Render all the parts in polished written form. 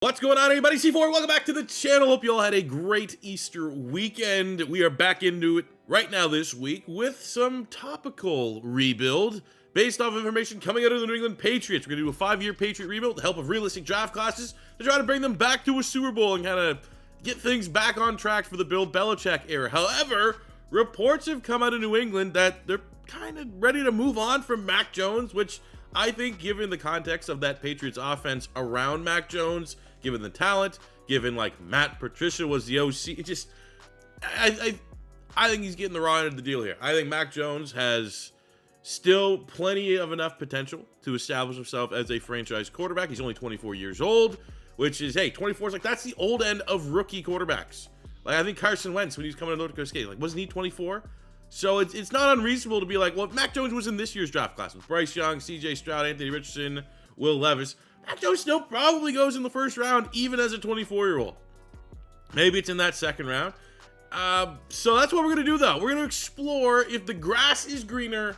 What's going on, everybody? C4, welcome back to the channel. Hope you all had a great Easter weekend. We are back into it right now this week with some topical rebuild based off of information coming out of the New England Patriots. We're going to do a 5-year Patriot rebuild with the help of realistic draft classes to try to bring them back to a Super Bowl and kind of get things back on track for the Bill Belichick era. However, reports have come out of New England that they're kind of ready to move on from Mac Jones, which I think, given the context of that Patriots offense around Mac Jones, given the talent, given like Matt Patricia was the OC, it just, I think he's getting the wrong end of the deal here. I think Mac Jones has still plenty of enough potential to establish himself as a franchise quarterback. He's only 24 years old, which is, hey, 24 is like, that's the old end of rookie quarterbacks. Like, I think Carson Wentz, when he was coming to North Dakota State, like, wasn't he 24? So it's not unreasonable to be like, well, if Mac Jones was in this year's draft class with Bryce Young, CJ Stroud, Anthony Richardson, Will Levis, Mac Jones still probably goes in the first round, even as a 24-year-old. Maybe it's in that second round. So that's what we're going to do, though. We're going to explore if the grass is greener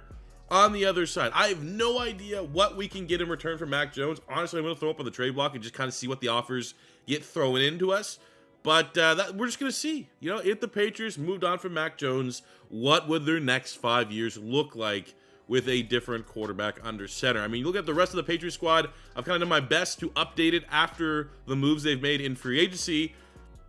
on the other side. I have no idea what we can get in return for Mac Jones. Honestly, I'm going to throw up on the trade block and just kind of see what the offers get thrown into us. But we're just going to see, if the Patriots moved on from Mac Jones, what would their next 5 years look like with a different quarterback under center? I mean, you look at the rest of the Patriots squad, I've kind of done my best to update it after the moves they've made in free agency.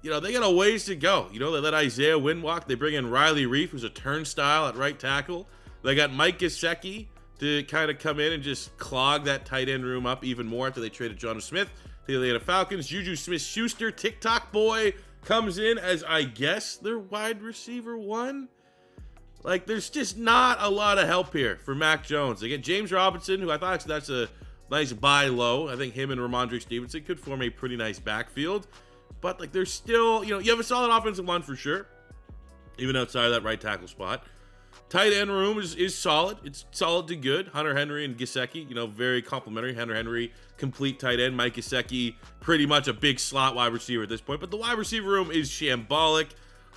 They got a ways to go. They let Isaiah Wynn walk. They bring in Riley Reif, who's a turnstile at right tackle. They got Mike Gesicki to kind of come in and just clog that tight end room up even more after they traded Jonnu Smith to the Atlanta Falcons. Juju Smith-Schuster, TikTok boy, comes in as, I guess, their wide receiver one. Like, there's just not a lot of help here for Mac Jones. They get James Robinson, who I thought that's a nice buy low. I think him and Ramondre Stevenson could form a pretty nice backfield. But, like, there's still, you have a solid offensive line for sure, even outside of that right tackle spot. Tight end room is solid. It's solid to good. Hunter Henry and Gesicki, very complimentary. Hunter Henry, complete tight end. Mike Gesicki, pretty much a big slot wide receiver at this point. But the wide receiver room is shambolic.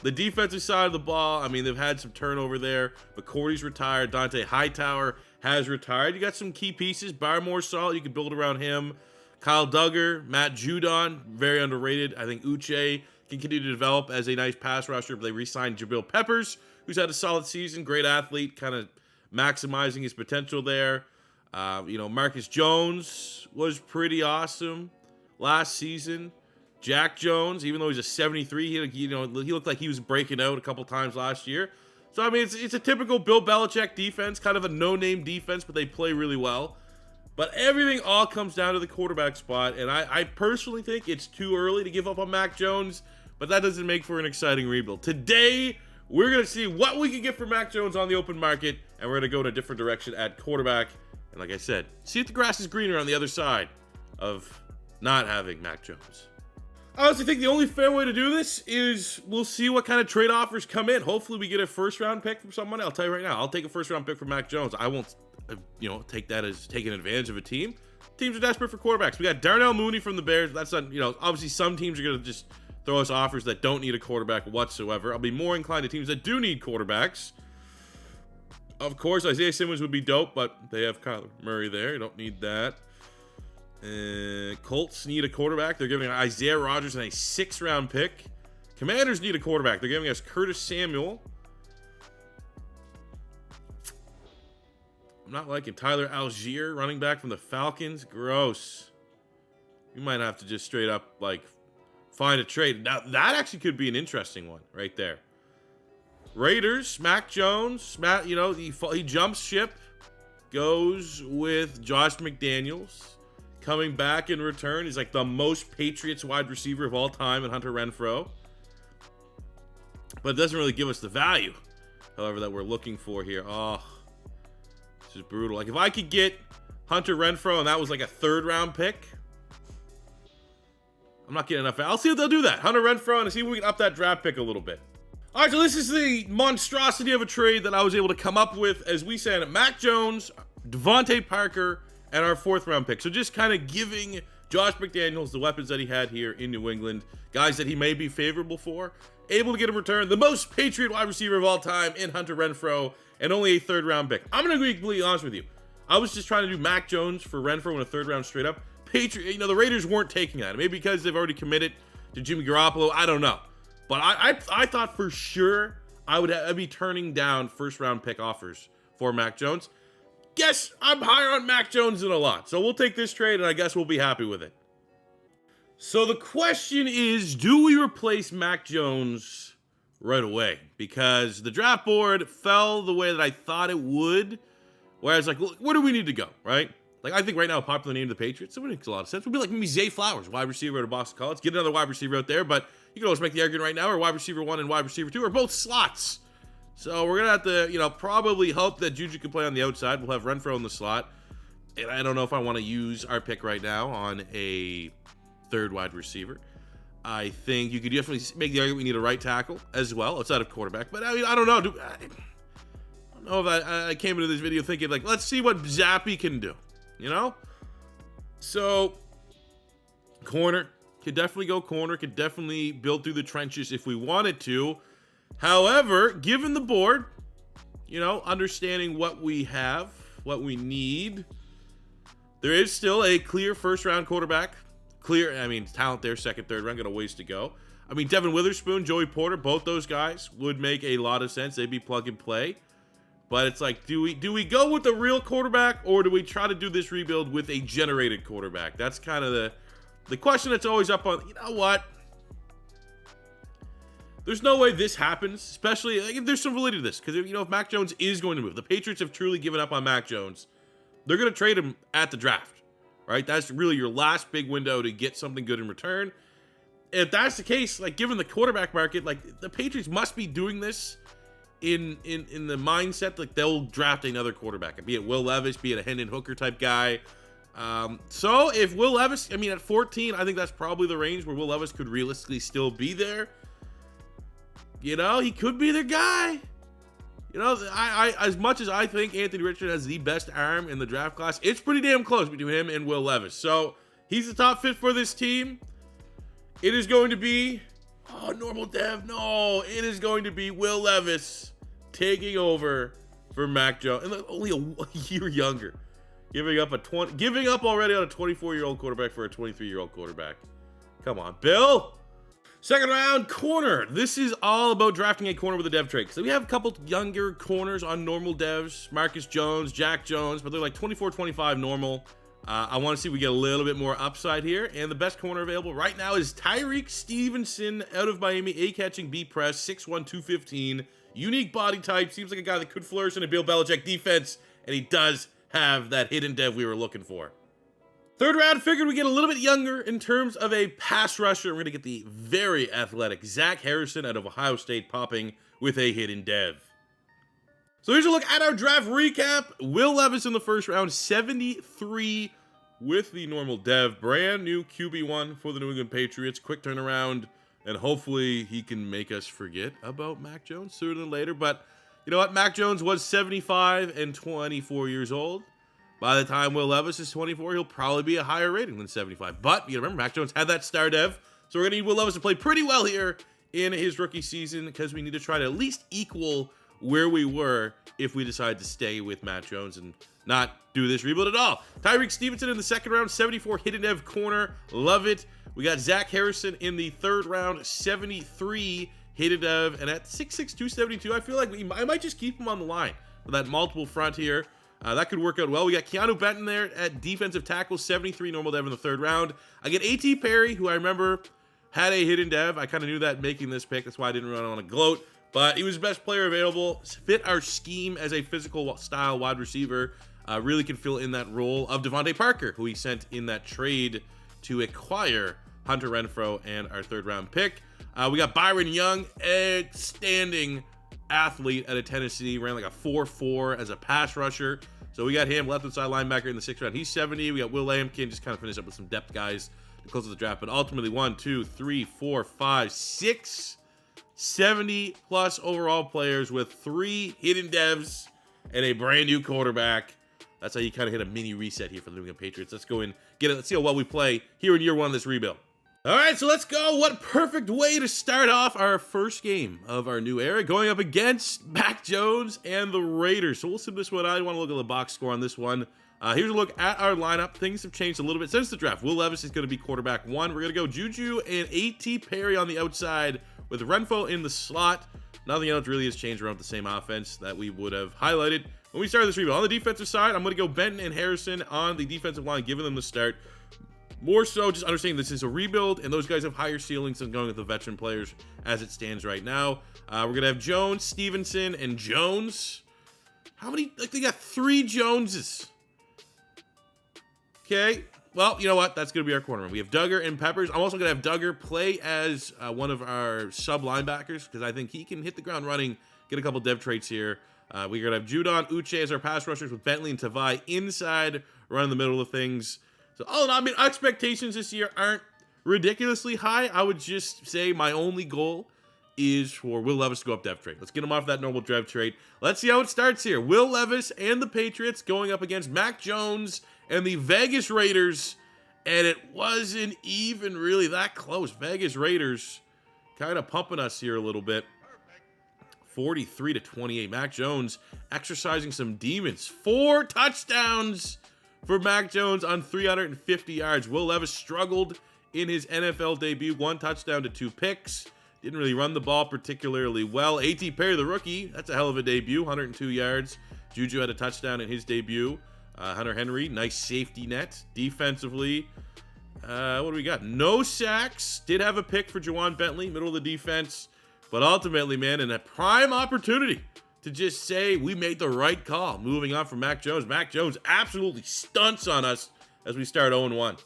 The defensive side of the ball, I mean, they've had some turnover there. McCourty's retired. Dante Hightower has retired. You got some key pieces. Barmore solid. You can build around him. Kyle Duggar, Matt Judon, very underrated. I think Uche can continue to develop as a nice pass rusher. But they re-signed Jabril Peppers, who's had a solid season. Great athlete, kind of maximizing his potential there. Marcus Jones was pretty awesome last season. Jack Jones, even though he's a 73, he looked like he was breaking out a couple times last year. So, I mean, it's a typical Bill Belichick defense, kind of a no-name defense, but they play really well. But everything all comes down to the quarterback spot, and I personally think it's too early to give up on Mac Jones, but that doesn't make for an exciting rebuild. Today, we're going to see what we can get for Mac Jones on the open market, and we're going to go in a different direction at quarterback. And like I said, see if the grass is greener on the other side of not having Mac Jones. I honestly think the only fair way to do this is we'll see what kind of trade offers come in. Hopefully we get a first-round pick from someone. I'll tell you right now, I'll take a first-round pick for Mac Jones. I won't, take that as taking advantage of a team. Teams are desperate for quarterbacks. We got Darnell Mooney from the Bears. That's not, obviously some teams are going to just throw us offers that don't need a quarterback whatsoever. I'll be more inclined to teams that do need quarterbacks. Of course, Isaiah Simmons would be dope, but they have Kyler Murray there. You don't need that. Colts need a quarterback. They're giving Isaiah Rodgers a 6th-round pick. Commanders need a quarterback. They're giving us Curtis Samuel. I'm not liking Tyler Algier, running back from the Falcons. Gross. You might have to just straight up, find a trade. Now, that actually could be an interesting one right there. Raiders, Mac Jones. He jumps ship. Goes with Josh McDaniels. Coming back in return, he's like the most Patriots wide receiver of all time in Hunter Renfrow. But it doesn't really give us the value, however, that we're looking for here. Oh, this is brutal. Like, if I could get Hunter Renfrow and that was like a 3rd-round pick, I'm not getting enough. I'll see if they'll do that. Hunter Renfrow, and see if we can up that draft pick a little bit. All right, so this is the monstrosity of a trade that I was able to come up with. As we said, Mac Jones, Devontae Parker, and our 4th-round pick. So just kind of giving Josh McDaniels the weapons that he had here in New England, guys that he may be favorable for, able to get in return the most Patriot wide receiver of all time in Hunter Renfrow, and only a 3rd-round pick. I'm going to be completely honest with you. I was just trying to do Mac Jones for Renfrow in a 3rd round straight up. the Raiders weren't taking that. Maybe because they've already committed to Jimmy Garoppolo. I don't know. But I thought for sure I'd be turning down first-round pick offers for Mac Jones. Guess I'm higher on Mac Jones than a lot. So we'll take this trade, and I guess we'll be happy with it. So the question is, do we replace Mac Jones right away? Because the draft board fell the way that I thought it would. Whereas, like, where do we need to go, right? Like, I think right now, a popular name to the Patriots, it makes a lot of sense. Would be like maybe Zay Flowers, wide receiver out of Boston College. Get another wide receiver out there, but you can always make the argument right now, or wide receiver 1 and wide receiver 2 are both slots. So we're going to have to, probably hope that Juju can play on the outside. We'll have Renfrow in the slot. And I don't know if I want to use our pick right now on a third wide receiver. I think you could definitely make the argument we need a right tackle as well, outside of quarterback. But, I don't know. I don't know if I came into this video thinking, like, let's see what Zappy can do, So, corner. Could definitely go corner. Could definitely build through the trenches if we wanted to. However, given the board, understanding what we have, what we need, there is still a clear first-round quarterback. Talent there, second, third round, got a ways to go. Devin Witherspoon, Joey Porter, both those guys would make a lot of sense. They'd be plug and play. But it's like, do we go with the real quarterback, or do we try to do this rebuild with a generated quarterback? That's kind of the question that's always up on, what? There's no way this happens, especially if there's some validity to this. Because, if Mac Jones is going to move, the Patriots have truly given up on Mac Jones. They're going to trade him at the draft, right? That's really your last big window to get something good in return. If that's the case, like, given the quarterback market, like, the Patriots must be doing this in the mindset, like, they'll draft another quarterback, be it Will Levis, be it a Hendon Hooker type guy. So if Will Levis, at 14, I think that's probably the range where Will Levis could realistically still be there. He could be their guy. I as much as I think Anthony Richardson has the best arm in the draft class, it's pretty damn close between him and Will Levis. So he's the top fit for this team. It is going to be, normal dev. No, it is going to be Will Levis taking over for Mac Jones, and only a year younger. Giving up already on a 24-year-old quarterback for a 23-year-old quarterback. Come on, Bill. Second round, corner. This is all about drafting a corner with a dev trade. So we have a couple younger corners on normal devs. Marcus Jones, Jack Jones, but they're like 24, 25 normal. I want to see if we get a little bit more upside here. And the best corner available right now is Tyreek Stevenson out of Miami. A-catching, B-press, 6'1", 215. Unique body type. Seems like a guy that could flourish in a Bill Belichick defense. And he does have that hidden dev we were looking for. Third round, figured we get a little bit younger in terms of a pass rusher. We're going to get the very athletic Zach Harrison out of Ohio State popping with a hidden dev. So here's a look at our draft recap. Will Levis in the first round, 73 with the normal dev. Brand new QB1 for the New England Patriots. Quick turnaround, and hopefully he can make us forget about Mac Jones sooner than later. But you know what? Mac Jones was 75 and 24 years old. By the time Will Levis is 24, he'll probably be a higher rating than 75. But you remember, Mac Jones had that star dev. So we're going to need Will Levis to play pretty well here in his rookie season, because we need to try to at least equal where we were if we decide to stay with Matt Jones and not do this rebuild at all. Tyreek Stevenson in the second round, 74 hidden dev corner. Love it. We got Zach Harrison in the third round, 73 hidden dev. And at 6'6", 272, I feel like I might just keep him on the line with that multiple front here. That could work out well. We got Keanu Benton there at defensive tackle, 73 normal dev in the third round. I get A.T. Perry, who I remember had a hidden dev. I kind of knew that making this pick. That's why I didn't run on a gloat. But he was the best player available. Fit our scheme as a physical style wide receiver. Really can fill in that role of Devontae Parker, who he sent in that trade to acquire Hunter Renfrow and our third round pick. We got Byron Young, outstanding athlete out of Tennessee. Ran like a 4.4 as a pass rusher. So we got him, left inside linebacker in the sixth round. He's 70. We got Will Lampkin, just kind of finish up with some depth guys to close the draft. But ultimately, 1, 2, 3, 4, 5, 6, 70 plus overall players with 3 hidden devs and a brand new quarterback. That's how you kind of hit a mini reset here for the New England Patriots. Let's go and get it. Let's see how well we play here in year 1 of this rebuild. All right, so let's go. What perfect way to start off our first game of our new era, going up against Mac Jones and the Raiders. So we'll sim this one out. I want to look at the box score on this one. Here's a look at our lineup. Things have changed a little bit since the draft. Will Levis is going to be quarterback 1. We're going to go Juju and A.T. Perry on the outside with Renfro in the slot. Nothing else really has changed around the same offense that we would have highlighted when we started this rebuild. On the defensive side, I'm going to go Benton and Harrison on the defensive line, giving them the start. More so just understanding this is a rebuild, and those guys have higher ceilings than going with the veteran players as it stands right now. We're going to have Jones, Stevenson, and Jones. How many? Like, they got 3 Joneses. Okay. Well, you know what? That's going to be our cornerman. We have Duggar and Peppers. I'm also going to have Duggar play as one of our sub linebackers because I think he can hit the ground running, get a couple dev traits here. We're going to have Judon, Uche as our pass rushers with Bentley and Tavai inside, running the middle of things. So, all in all, I mean, expectations this year aren't ridiculously high. I would just say my only goal is for Will Levis to go up dev trait. Let's get him off that normal dev trait. Let's see how it starts here. Will Levis and the Patriots going up against Mac Jones and the Vegas Raiders, and it wasn't even really that close. Vegas Raiders kind of pumping us here a little bit. 43-28. Mac Jones exercising some demons. 4 touchdowns for Mac Jones on 350 yards. Will Levis struggled in his NFL debut. 1 touchdown to 2 picks. Didn't really run the ball particularly well. A.T. Perry, the rookie, that's a hell of a debut. 102 yards. Juju had a touchdown in his debut. Hunter Henry, nice safety net. Defensively, what do we got? No sacks. Did have a pick for Juwan Bentley, middle of the defense. But ultimately, man, in a prime opportunity to just say we made the right call. Moving on from Mac Jones. Mac Jones absolutely stunts on us as we start 0-1.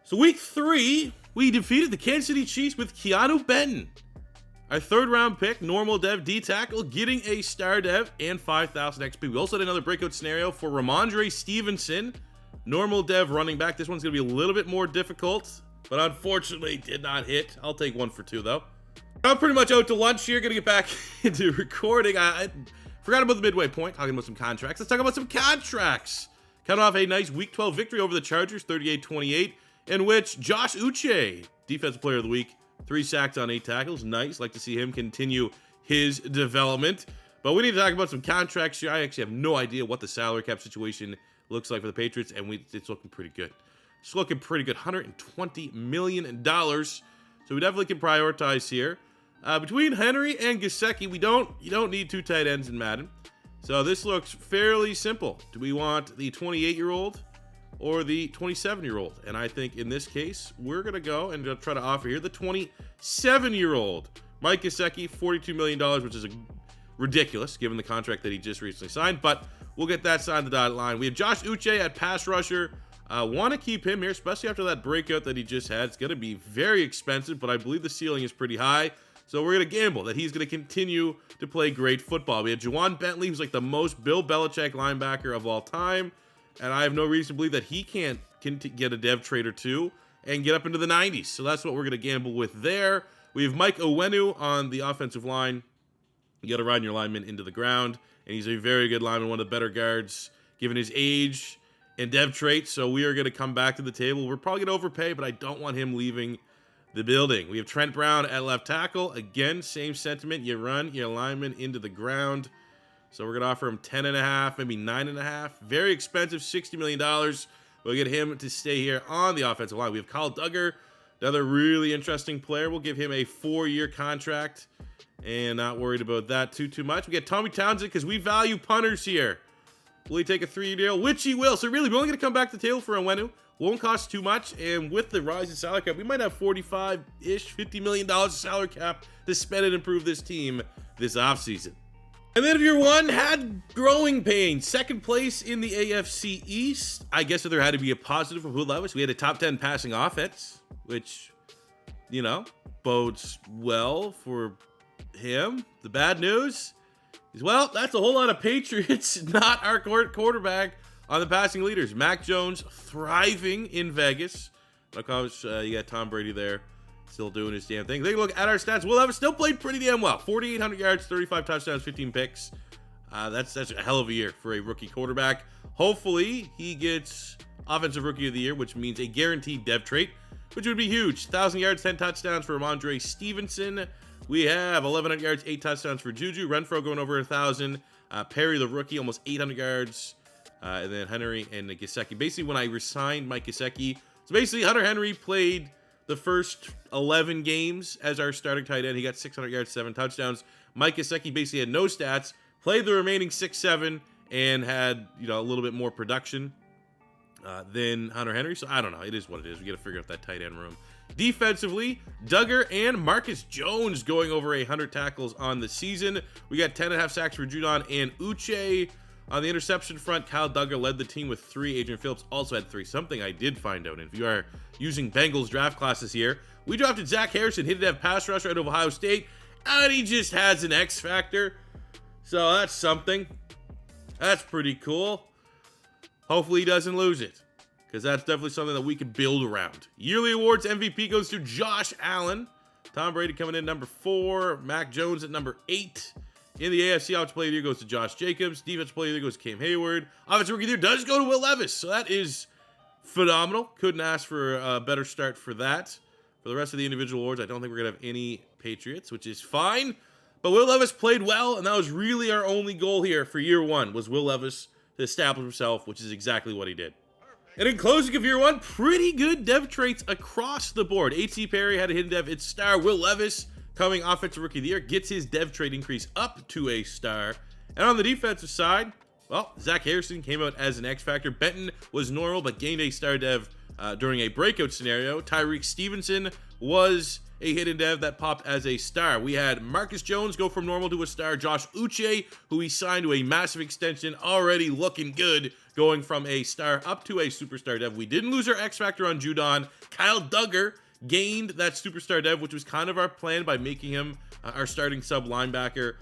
So week 3, we defeated the Kansas City Chiefs with Keanu Benton. Our 3rd round pick, normal dev D tackle, getting a star dev and 5,000 XP. We also had another breakout scenario for Ramondre Stevenson, normal dev running back. This one's going to be a little bit more difficult, but unfortunately did not hit. I'll take 1 for 2 though. I'm pretty much out to lunch here. Going to get back into recording. I forgot about the midway point, talking about some contracts. Let's talk about some contracts. Coming off a nice week 12 victory over the Chargers, 38-28, in which Josh Uche, defensive player of the week, 3 sacks on 8 tackles. Nice. Like to see him continue his development. But we need to talk about some contracts here. I actually have no idea what the salary cap situation looks like for the Patriots, and it's looking pretty good. It's looking pretty good. $120 million. So we definitely can prioritize here. Between Henry and Gesicki, you don't need 2 tight ends in Madden. So this looks fairly simple. Do we want the 28-year-old or the 27-year-old? And I think in this case, we're going to go and try to offer here the 27-year-old. Mike Gesicki, $42 million, which is ridiculous given the contract that he just recently signed. But we'll get that signed the dotted line. We have Josh Uche at pass rusher. Want to keep him here, especially after that breakout that he just had. It's going to be very expensive, but I believe the ceiling is pretty high. So we're going to gamble that he's going to continue to play great football. We have Juwan Bentley, who's like the most Bill Belichick linebacker of all time. And I have no reason to believe that he can't get a dev trade or 2 and get up into the 90s. So that's what we're going to gamble with there. We have Mike Owenu on the offensive line. You got to ride your lineman into the ground. And he's a very good lineman, one of the better guards, given his age and dev traits. So we are going to come back to the table. We're probably going to overpay, but I don't want him leaving the building. We have Trent Brown at left tackle. Again, same sentiment. You run your lineman into the ground. So we're going to offer him 10.5, maybe 9.5. Very expensive, $60 million. We'll get him to stay here on the offensive line. We have Kyle Duggar, another really interesting player. We'll give him a 4-year contract and not worried about that too much. We got Tommy Townsend because we value punters here. Will he take a 3-year deal? Which he will. So really, we're only going to come back to the table for Owenu. Won't cost too much, and with the rise in salary cap, we might have $45-ish, $50 million salary cap to spend and improve this team this offseason. And then if you're one, had growing pains. 2nd place in the AFC East. I guess if there had to be a positive from Will Levis, we had a top 10 passing offense, which, bodes well for him. The bad news is, well, that's a whole lot of Patriots, not our quarterback on the passing leaders. Mac Jones thriving in Vegas. Of course, you got Tom Brady there still doing his damn thing. Take a look at our stats. Will Levis still played pretty damn well. 4,800 yards, 35 touchdowns, 15 picks. That's a hell of a year for a rookie quarterback. Hopefully, he gets Offensive Rookie of the Year, which means a guaranteed dev trait, which would be huge. 1,000 yards, 10 touchdowns for Ramondre Stevenson. We have 1,100 yards, 8 touchdowns for Juju. Renfro going over 1,000. Perry, the rookie, almost 800 yards. and then Henry and Gesicki. Basically, when I resigned Mike Gesicki, so basically Hunter Henry played the first 11 games as our starting tight end. He got 600 yards, 7 touchdowns. Mike Gesicki basically had no stats, played the remaining 6-7, and had, you know, a little bit more production than Hunter Henry. So I don't know. It is what it is. We got to figure out that tight end room. Defensively, Duggar and Marcus Jones going over 100 tackles on the season. We got 10.5 sacks for Judon and Uche. On the interception front, Kyle Duggar led the team with 3. Adrian Phillips also had 3. Something I did find out, and if you are using Bengals draft classes here, we drafted Zach Harrison, hit to have pass rusher out of Ohio State, and he just has an X factor. So that's something. That's pretty cool. Hopefully he doesn't lose it, because that's definitely something that we can build around. Yearly awards MVP goes to Josh Allen. Tom Brady coming in number 4. Mac Jones at number 8. In the AFC, Offensive Player of the Year goes to Josh Jacobs. Defensive Player of the Year goes to Cam Hayward. Offensive Rookie of the Year does go to Will Levis. So that is phenomenal. Couldn't ask for a better start for that. For the rest of the individual awards, I don't think we're going to have any Patriots, which is fine. But Will Levis played well, and that was really our only goal here for year 1, was Will Levis to establish himself, which is exactly what he did. And in closing of year 1, pretty good dev traits across the board. H.C. Perry had a hidden dev. It's star. Will Levis, coming Offensive Rookie of the Year, gets his dev trait increase up to a star. And on the defensive side, well, Zach Harrison came out as an X factor. Benton was normal, but gained a star dev during a breakout scenario. Tyreek Stevenson was a hidden dev that popped as a star. We had Marcus Jones go from normal to a star. Josh Uche, who he signed to a massive extension, already looking good, going from a star up to a superstar dev. We didn't lose our X factor on Judon. Kyle Duggar gained that superstar dev, which was kind of our plan by making him our starting sub linebacker.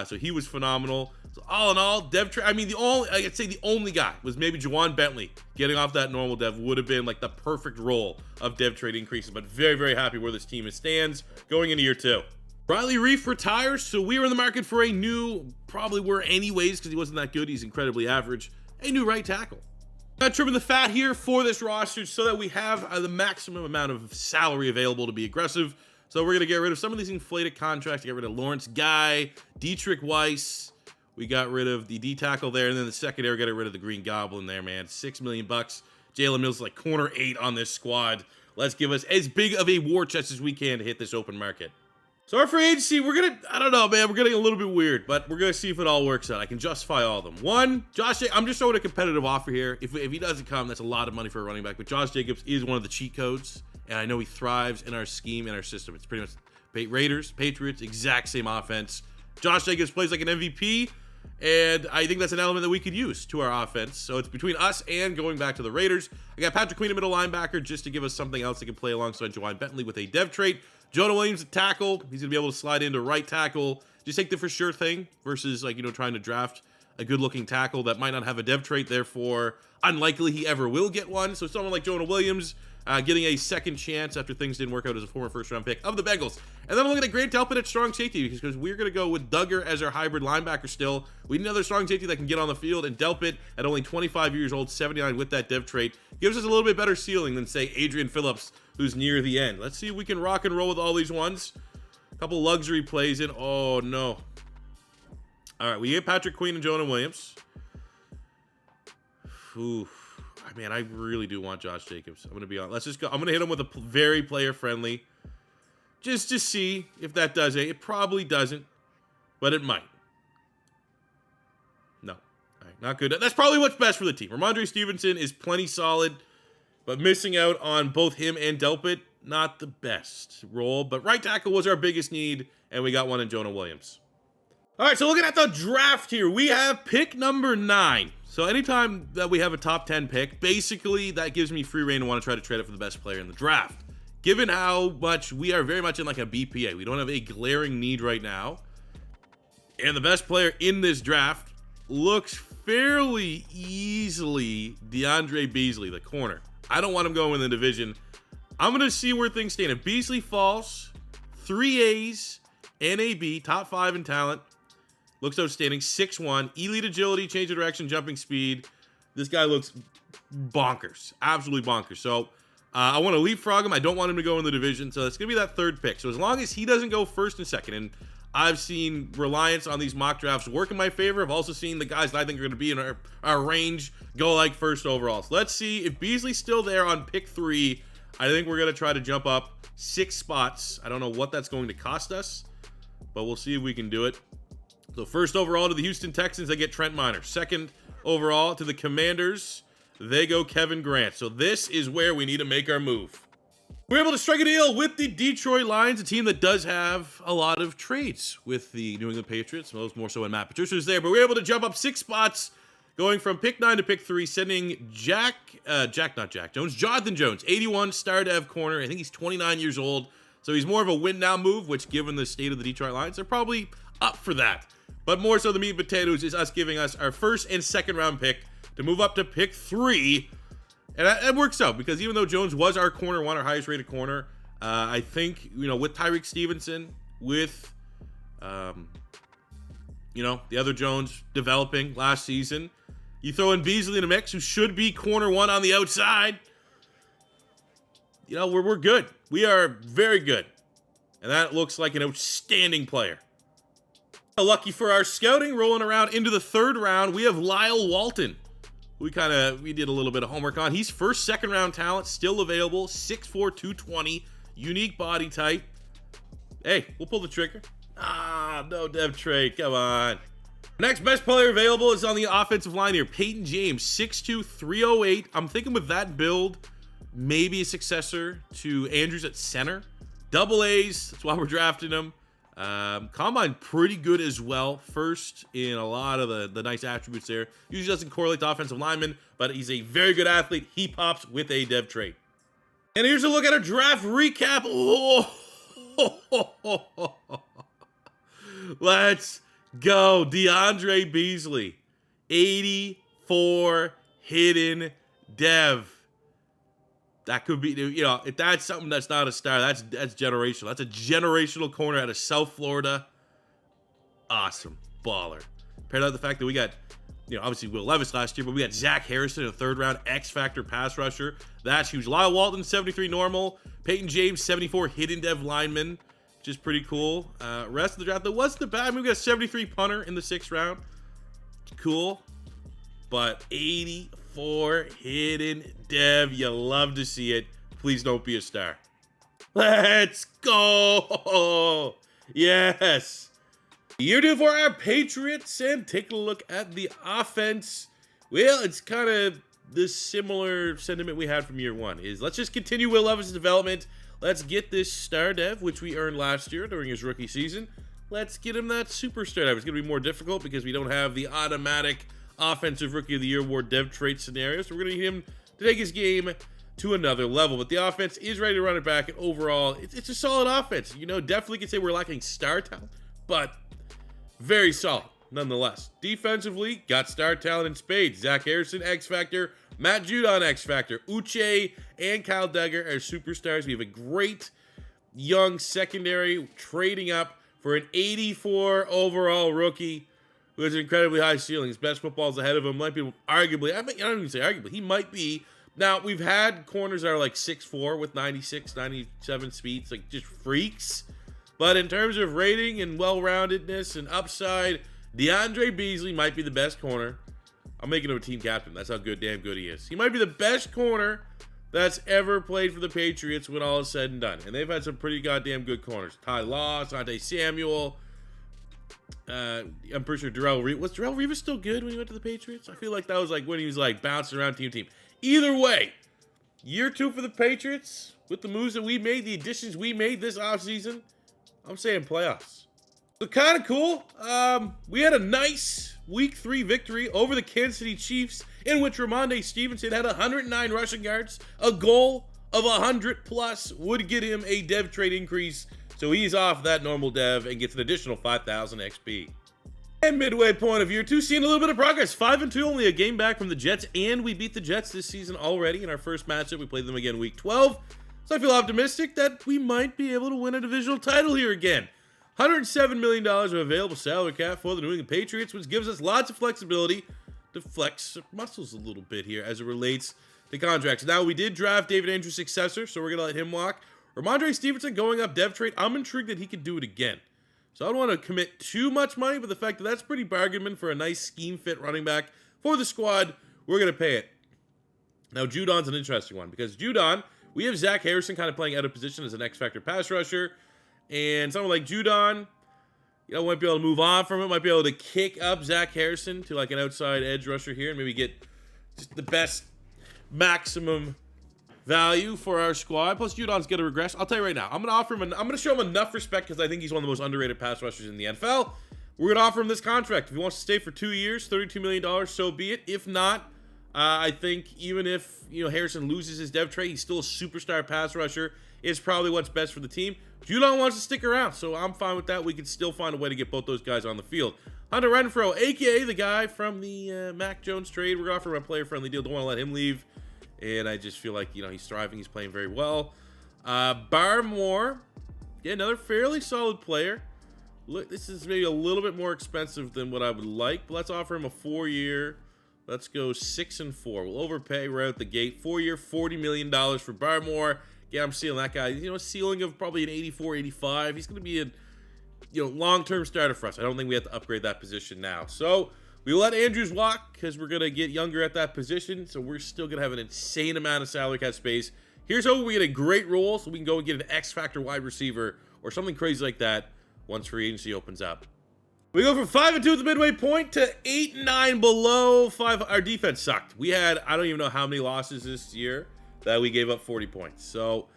So he was phenomenal. So all in all, I'd say the only guy was maybe Juwan Bentley. Getting off that normal dev would have been like the perfect role of dev trade increases, but very, very happy where this team stands going into year 2. Riley Reef retires, so we were in the market for a new, probably were anyways because he wasn't that good. He's incredibly average. A new right tackle. Not trimming the fat here for this roster so that we have the maximum amount of salary available to be aggressive. So we're going to get rid of some of these inflated contracts. Get rid of Lawrence Guy, Dietrich Weiss. We got rid of the D tackle there, and then the secondary got rid of the Green Goblin there, man. $6 million. Jalen Mills is like corner 8 on this squad. Let's give us as big of a war chest as we can to hit this open market. So our free agency, I don't know, man. We're getting a little bit weird, but we're going to see if it all works out. I can justify all of them. 1, Josh, I'm just showing a competitive offer here. If he doesn't come, that's a lot of money for a running back. But Josh Jacobs is one of the cheat codes, and I know he thrives in our scheme and our system. It's pretty much Raiders, Patriots, exact same offense. Josh Jacobs plays like an MVP, and I think that's an element that we could use to our offense. So it's between us and going back to the Raiders. I got Patrick Queen, a middle linebacker, just to give us something else that can play alongside Juwan Bentley with a dev trait. Jonah Williams, a tackle. He's going to be able to slide into right tackle. Just take the for sure thing versus, trying to draft a good-looking tackle that might not have a dev trait, therefore unlikely he ever will get one. So someone like Jonah Williams getting a second chance after things didn't work out as a former first-round pick of the Bengals. And then I'm looking at Grant Delpit at strong safety because we're going to go with Duggar as our hybrid linebacker still. We need another strong safety that can get on the field, and Delpit, at only 25 years old, 79 with that dev trait, gives us a little bit better ceiling than, say, Adrian Phillips, who's near the end. Let's see if we can rock and roll with all these ones. A couple luxury plays in. Oh, no. All right, we get Patrick Queen and Jonah Williams. Oof. Man, I really do want Josh Jacobs. I'm going to be on. Let's just go. I'm going to hit him with a very player-friendly. Just to see if that does it. It probably doesn't, but it might. No. All right, not good. That's probably what's best for the team. Ramondre Stevenson is plenty solid, but missing out on both him and Delpit, not the best role. But right tackle was our biggest need, and we got one in Jonah Williams. All right, so looking at the draft here, we have pick number 9. So anytime that we have a top 10 pick, basically that gives me free reign to want to try to trade it for the best player in the draft. Given how much we are very much in like a BPA, we don't have a glaring need right now. And the best player in this draft looks fairly easily DeAndre Beasley, the corner. I don't want him going in the division. I'm going to see where things stand. If Beasley falls, 3 A's and a B, top 5 in talent. Looks outstanding. 6'1", elite agility, change of direction, jumping speed. This guy looks bonkers. Absolutely bonkers. So I want to leapfrog him. I don't want him to go in the division. So it's going to be that 3rd pick. So as long as he doesn't go 1st and 2nd, and I've seen reliance on these mock drafts work in my favor. I've also seen the guys that I think are going to be in our range go like first overall. So let's see if Beasley's still there on pick 3. I think we're going to try to jump up 6 spots. I don't know what that's going to cost us, but we'll see if we can do it. So first overall to the Houston Texans, they get Trent Miner. Second overall to the Commanders, they go Kevin Grant. So this is where we need to make our move. We're able to strike a deal with the Detroit Lions, a team that does have a lot of trades with the New England Patriots. Most more so when Matt Patricia is there, but we're able to jump up 6 spots, going from pick 9 to pick 3, sending Jonathan Jones, 81 star dev corner. I think he's 29 years old, so he's more of a win now move, which given the state of the Detroit Lions, they're probably up for that. But more so the meat and potatoes is us giving us our first and second round pick to move up to pick 3. And that works out because even though Jones was our corner 1, our highest rated corner, I think, with Tyreek Stevenson, with, the other Jones developing last season, you throw in Beasley in the mix, who should be corner 1 on the outside. We're good. We are very good. And that looks like an outstanding player. Lucky for our scouting, rolling around into the 3rd round, we have Lyle Walton. We did a little bit of homework on. He's first, second round talent, still available, 6'4", 220, unique body type. Hey, we'll pull the trigger. No dev trade, come on. Next best player available is on the offensive line here, Peyton James, 6'2", 308. I'm thinking with that build, maybe a successor to Andrews at center. Double A's, that's why we're drafting him. Combine pretty good as well. First in a lot of the nice attributes there. Usually doesn't correlate to offensive linemen, but he's a very good athlete. He pops with a dev trait. And here's a look at our draft recap. Let's go. DeAndre Beasley, 84 hidden dev. That could be, if that's something that's not a star, that's generational. That's a generational corner out of South Florida. Awesome. Baller. Paired out the fact that we got, obviously Will Levis last year, but we got Zach Harrison in the 3rd round, X-Factor pass rusher. That's huge. Lyle Walton, 73 normal. Peyton James, 74 hidden dev lineman, which is pretty cool. Rest of the draft, that wasn't bad. I mean, we got 73 punter in the 6th round. Cool. But 84 hidden dev. You love to see it. Please don't be a star. Let's go. Yes. Year 2 for our Patriots, and take a look at the offense. Well, it's kind of the similar sentiment we had from year 1. Is let's just continue Will Levis' development. Let's get this star dev, which we earned last year during his rookie season. Let's get him that super star dev. It's going to be more difficult because we don't have the automatic Offensive Rookie of the Year award dev trait scenario. So we're going to need him to take his game to another level. But the offense is ready to run it back. And overall, it's a solid offense. Definitely can say we're lacking star talent, but very solid nonetheless. Defensively, got star talent in spades. Zach Harrison, X Factor. Matt Judon, X Factor. Uche and Kyle Duggar are superstars. We have a great young secondary trading up for an 84 overall rookie who has an incredibly high ceiling. His best football's ahead of him. Might be arguably, I don't even say arguably, he might be. Now, we've had corners that are like 6'4" with 96, 97 speeds, like just freaks. But in terms of rating and well-roundedness and upside, DeAndre Beasley might be the best corner. I'm making him a team captain. That's how damn good he is. He might be the best corner that's ever played for the Patriots when all is said and done. And they've had some pretty goddamn good corners. Ty Law, Asante Samuel. I'm pretty sure Darrelle Revis. Was Darrelle Revis still good when he went to the Patriots? I feel like that was like when he was like bouncing around team to team. Either way, year 2 for the Patriots with the moves that we made, the additions we made this offseason. I'm saying playoffs. So kind of cool. We had a nice week 3 victory over the Kansas City Chiefs in which Ramondre Stevenson had 109 rushing yards. A goal of 100 plus would get him a dev trade increase. So he's off that normal dev and gets an additional 5,000 XP. And midway point of year 2, seeing a little bit of progress. 5-2, only a game back from the Jets, and we beat the Jets this season already in our first matchup. We played them again week 12. So I feel optimistic that we might be able to win a divisional title here again. $107 million of available salary cap for the New England Patriots, which gives us lots of flexibility to flex muscles a little bit here as it relates to contracts. Now, we did draft David Andrews' successor, so we're going to let him walk. Ramondre Stevenson going up dev trade, I'm intrigued that he could do it again. So I don't want to commit too much money, but the fact that that's pretty bargain bin for a nice scheme fit running back for the squad, we're going to pay it. Now, Judon's an interesting one because Judon, we have Zach Harrison kind of playing out of position as an X-Factor pass rusher. And someone like Judon, you know, might be able to move on from it, might be able to kick up Zach Harrison to like an outside edge rusher here and maybe get just the best maximum value for our squad. Plus, Judon's going to regress. I'll tell you right now, I'm going to show him enough respect because I think he's one of the most underrated pass rushers in the NFL. We're going to offer him this contract. If he wants to stay for 2 years, $32 million, so be it. If not, I think even if, you know, Harrison loses his dev trait, he's still a superstar pass rusher. It's probably what's best for the team. Judon wants to stick around, so I'm fine with that. We can still find a way to get both those guys on the field. Hunter Renfrow, a.k.a. the guy from the Mac Jones trade. We're going to offer him a player-friendly deal. Don't want to let him leave. And I just feel like, you know, he's thriving. He's playing very well. Barmore, yeah, another fairly solid player. Look, this is maybe a little bit more expensive than what I would like, but let's offer him a 4-year. Let's go 6-4. We'll overpay right out the gate. 4-year, $40 million for Barmore. Yeah, I'm seeing that guy. You know, a ceiling of probably an 84, 85. He's going to be a, you know, long-term starter for us. I don't think we have to upgrade that position now. So we let Andrews walk because we're going to get younger at that position. So we're still going to have an insane amount of salary cap space. Here's how we get a great role so we can go and get an X-Factor wide receiver or something crazy like that once free agency opens up. We go from 5-2 at the midway point to 8-9 below 5. Our defense sucked. We had, I don't even know how many losses this year that we gave up 40 points. So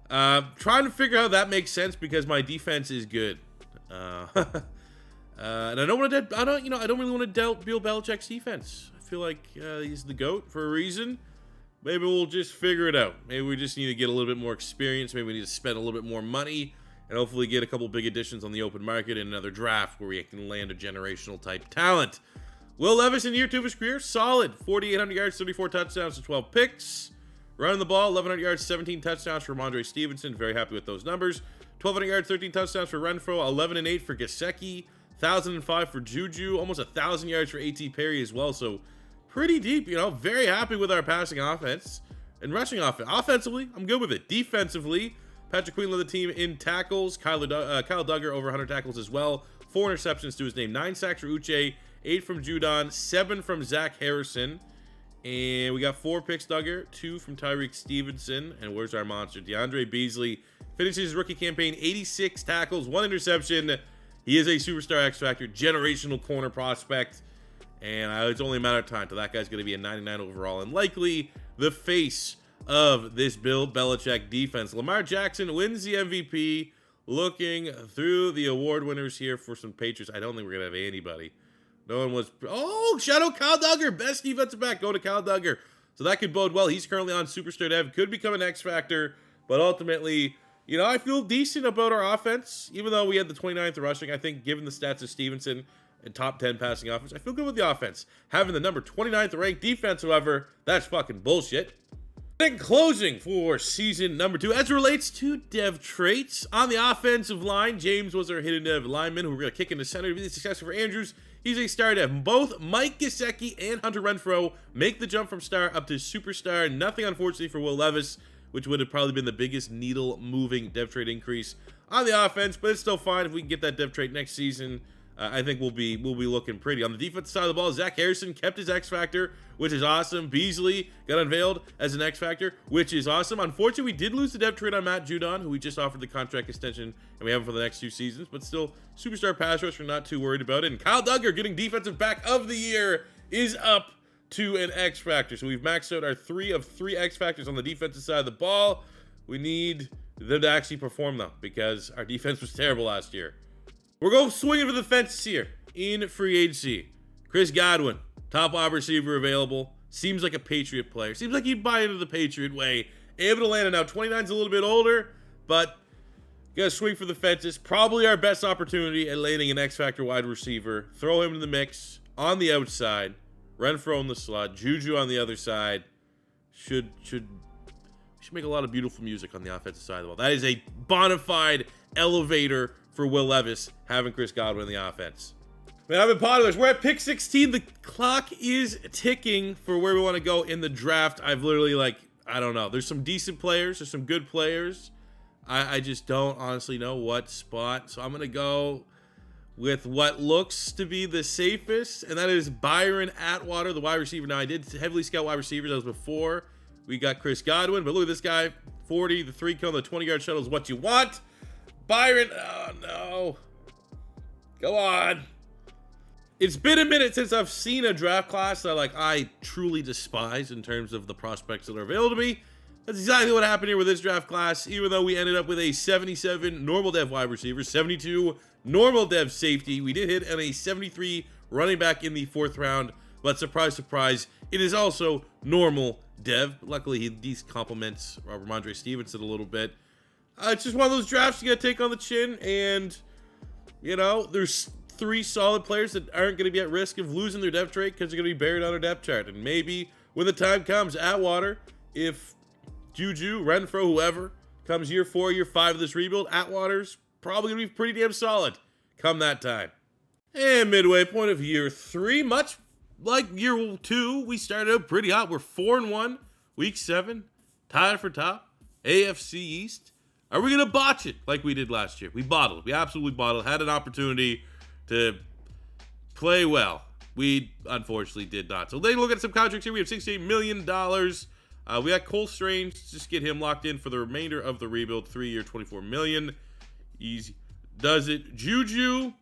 trying to figure out how that makes sense because my defense is good. And I don't really want to doubt Bill Belichick's defense. I feel like he's the GOAT for a reason. Maybe we'll just figure it out. Maybe we just need to get a little bit more experience. Maybe we need to spend a little bit more money and hopefully get a couple big additions on the open market and another draft where we can land a generational type talent. Will Levis in year 2 of his career, solid. 4,800 yards, 34 touchdowns, and 12 picks. Running the ball, 1,100 yards, 17 touchdowns for Ramondre Stevenson. Very happy with those numbers. 1,200 yards, 13 touchdowns for Renfrow. 11-8 for Gesicki. 1,005 for Juju. Almost 1,000 yards for A.T. Perry as well. So pretty deep, you know. Very happy with our passing offense and rushing offense. Offensively, I'm good with it. Defensively, Patrick Queen led the team in tackles. Kyle Duggar over 100 tackles as well. 4 interceptions to his name. 9 sacks for Uche. 8 from Judon. 7 from Zach Harrison. And we got 4 picks, Duggar, 2 from Tyreek Stevenson. And where's our monster? DeAndre Beasley finishes his rookie campaign, 86 tackles, 1 interception. He is a superstar X-Factor, generational corner prospect. And it's only a matter of time till that guy's going to be a 99 overall and likely the face of this Bill Belichick defense. Lamar Jackson wins the MVP. Looking through the award winners here for some Patriots. I don't think we're going to have anybody. No one was. Oh, shout out Kyle Duggar. Best defensive back. Go to Kyle Duggar. So that could bode well. He's currently on Superstar Dev. Could become an X Factor. But ultimately, you know, I feel decent about our offense. Even though we had the 29th rushing, I think given the stats of Stevenson and top 10 passing offense, I feel good with the offense. Having the number 29th ranked defense, however, that's fucking bullshit. In closing for season number 2, as it relates to dev traits, on the offensive line, James was our hidden dev lineman who we're going to kick into center to be the successor for Andrews. He's a star dev. Both Mike Gesicki and Hunter Renfrow make the jump from star up to superstar. Nothing, unfortunately, for Will Levis, which would have probably been the biggest needle-moving dev trait increase on the offense, but it's still fine if we can get that dev trait next season. I think we'll be looking pretty. On the defensive side of the ball, Zach Harrison kept his X Factor, which is awesome. Beasley got unveiled as an X Factor, which is awesome. Unfortunately, we did lose the dev trade on Matt Judon, who we just offered the contract extension, and we have him for the next 2 seasons. But still, superstar pass rush, we're not too worried about it. And Kyle Duggar getting defensive back of the year is up to an X Factor. So we've maxed out our 3 of 3 X Factors on the defensive side of the ball. We need them to actually perform, though, because our defense was terrible last year. We're going swinging for the fences here in free agency. Chris Godwin, top wide receiver available. Seems like a Patriot player. Seems like he'd buy into the Patriot way. Able to land it now. 29's a little bit older, but gotta swing for the fences. Probably our best opportunity at landing an X-Factor wide receiver. Throw him in the mix on the outside. Renfrow in the slot. Juju on the other side. We should make a lot of beautiful music on the offensive side of the ball. That is a bona fide elevator for Will Levis having Chris Godwin in the offense. Man, I've been positive. We're at pick 16. The clock is ticking for where we want to go in the draft. I've literally, I don't know. There's some decent players. There's some good players. I just don't honestly know what spot. So I'm going to go with what looks to be the safest, and that is Byron Atwater, the wide receiver. Now, I did heavily scout wide receivers. That was before we got Chris Godwin, but look at this guy. 40, the 3 cone, the 20-yard shuttle is what you want. Byron, oh no. Go on. It's been a minute since I've seen a draft class that I truly despise in terms of the prospects that are available to me. That's exactly what happened here with this draft class, even though we ended up with a 77 normal dev wide receiver, 72 normal dev safety. We did hit on a 73 running back in the 4th round, but surprise, surprise, it is also normal dev. Luckily, he complements Ramondre Stevenson a little bit. It's just one of those drafts you got to take on the chin, and, you know, there's 3 solid players that aren't going to be at risk of losing their depth chart because they're going to be buried on our depth chart. And maybe when the time comes, Atwater, if Juju, Renfro, whoever, comes year 4, year 5 of this rebuild, Atwater's probably going to be pretty damn solid come that time. And midway point of year 3, much like year 2, we started out pretty hot. We're 4-1, week 7, tied for top, AFC East. Are we going to botch it like we did last year? We bottled. We absolutely bottled. Had an opportunity to play well. We unfortunately did not. So they look at some contracts here. We have $68 million. We got Cole Strange. Just get him locked in for the remainder of the rebuild. 3-year, $24 million. Easy does it. Juju,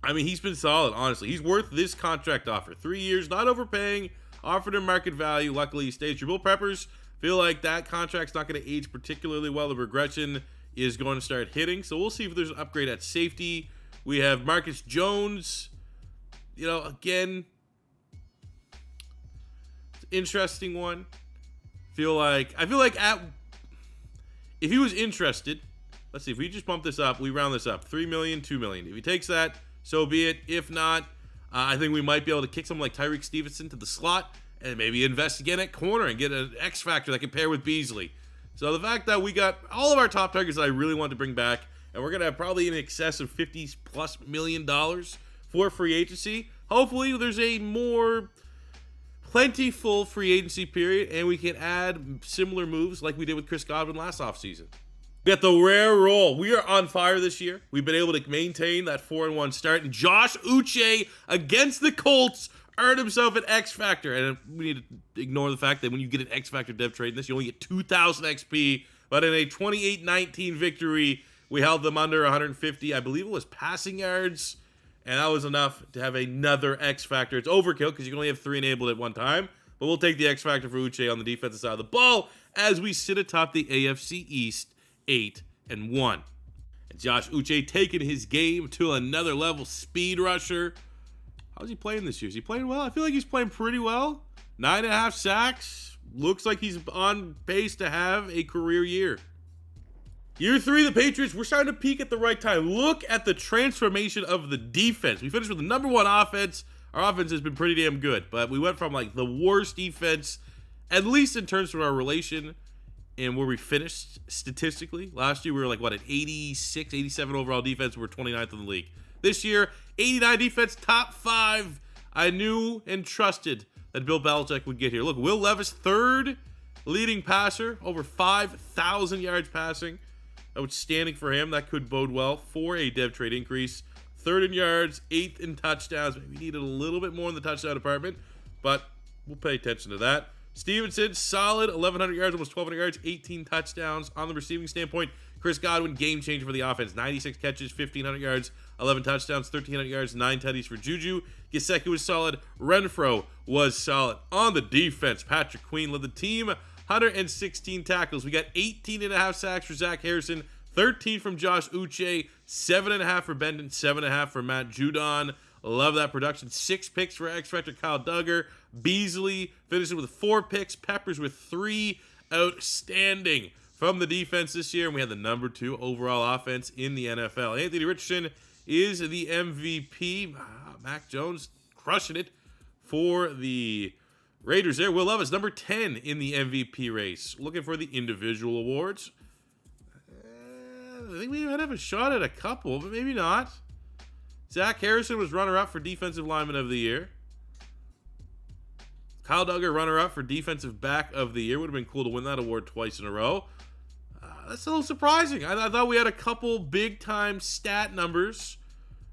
I mean, he's been solid, honestly. He's worth this contract offer. 3 years, not overpaying, offered him market value. Luckily, he stays. Your Bill Preppers feel like that contract's not going to age particularly well. The regression is going to start hitting. So we'll see if there's an upgrade at safety. We have Marcus Jones. You know, again, it's an interesting one. I feel like if he was interested, let's see, if we just bump this up, we round this up, $3 million, $2 million. If he takes that, so be it. If not, I think we might be able to kick someone like Tyreek Stevenson to the slot and maybe invest again at corner and get an X factor that can pair with Beasley. So the fact that we got all of our top targets that I really want to bring back, and we're going to have probably in excess of $50+ million for free agency. Hopefully there's a more plentiful free agency period, and we can add similar moves like we did with Chris Godwin last offseason. We got the rare roll. We are on fire this year. We've been able to maintain that 4-1 start. And Josh Uche against the Colts earned himself an X Factor. And we need to ignore the fact that when you get an X Factor dev trade in this, you only get 2,000 XP. But in a 28-19 victory, we held them under 150. I believe it was passing yards. And that was enough to have another X Factor. It's overkill because you can only have 3 enabled at one time. But we'll take the X Factor for Uche on the defensive side of the ball as we sit atop the AFC East 8-1. And Josh Uche taking his game to another level. Speed rusher. How's he playing this year? Is he playing well? I feel like he's playing pretty well. 9.5 sacks. Looks like he's on pace to have a career year. Year 3, the Patriots, we're starting to peak at the right time. Look at the transformation of the defense. We finished with the number 1 offense. Our offense has been pretty damn good, but we went from the worst defense, at least in terms of our relation and where we finished statistically. Last year, we were an 86, 87 overall defense. We're 29th in the league. This year, 89 defense, top 5. I knew and trusted that Bill Belichick would get here. Look, Will Levis, 3rd leading passer, over 5,000 yards passing. Outstanding for him. That could bode well for a dev trade increase. 3rd in yards, 8th in touchdowns. Maybe we needed a little bit more in the touchdown department, but we'll pay attention to that. Stevenson, solid, 1,100 yards, almost 1,200 yards, 18 touchdowns. On the receiving standpoint, Chris Godwin, game changer for the offense. 96 catches, 1,500 yards, 11 touchdowns, 1,300 yards, 9 tutties for Juju. Gesicki was solid. Renfro was solid. On the defense, Patrick Queen led the team, 116 tackles. We got 18.5 sacks for Zach Harrison, 13 from Josh Uche, 7.5 for Bendon, 7.5 for Matt Judon. Love that production. 6 picks for X Factor Kyle Duggar. Beasley finishing with 4 picks. Peppers with 3. Outstanding from the defense this year. And we had the number 2 overall offense in the NFL. Anthony Richardson is the MVP. Mac Jones crushing it for the Raiders there. Will Levis, number 10 in the MVP race. Looking for the individual awards. I think we might have a shot at a couple, but maybe not. Zach Harrison was runner-up for Defensive Lineman of the Year. Kyle Duggar, runner-up for Defensive Back of the Year. Would have been cool to win that award twice in a row. That's a little surprising. I thought we had a couple big-time stat numbers.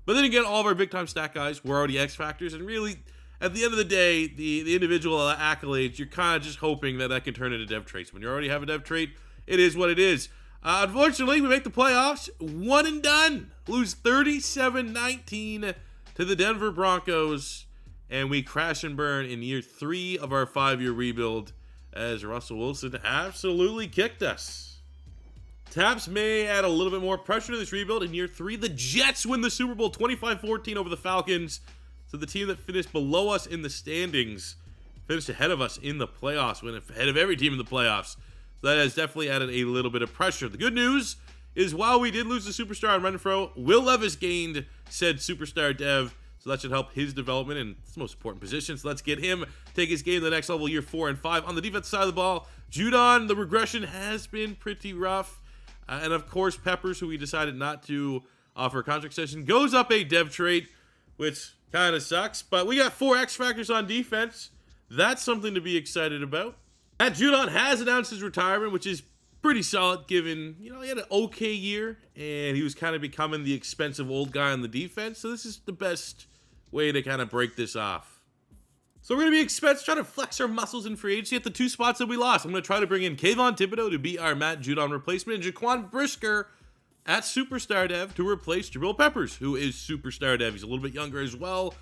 But then again, all of our big-time stat guys were already X Factors. And really, at the end of the day, the individual accolades, you're kind of just hoping that that can turn into dev traits. When you already have a dev trait, it is what it is. Unfortunately, we make the playoffs. One and done. Lose 37-19 to the Denver Broncos. And we crash and burn in year 3 of our 5-year rebuild as Russell Wilson absolutely kicked us. Taps may add a little bit more pressure to this rebuild. In year 3, the Jets win the Super Bowl 25-14 over the Falcons. So the team that finished below us in the standings finished ahead of us in the playoffs, went ahead of every team in the playoffs. So that has definitely added a little bit of pressure. The good news is while we did lose the superstar on Renfro, Will Levis gained said superstar dev. So that should help his development in his most important position. So let's get him take his game to the next level, year 4 and 5. On the defensive side of the ball, Judon, the regression has been pretty rough. And of course, Peppers, who we decided not to offer a contract extension, goes up a dev trait, which kind of sucks. But we got 4 X Factors on defense. That's something to be excited about. Matt Judon has announced his retirement, which is pretty solid given, he had an okay year. And he was kind of becoming the expensive old guy on the defense. So this is the best way to kind of break this off. So we're going to be expensive, trying to flex our muscles in free agency at the 2 spots that we lost. I'm going to try to bring in Kayvon Thibodeau to be our Matt Judon replacement, and Jaquan Brisker at Superstar Dev to replace Jabril Peppers, who is Superstar Dev. He's a little bit younger as well,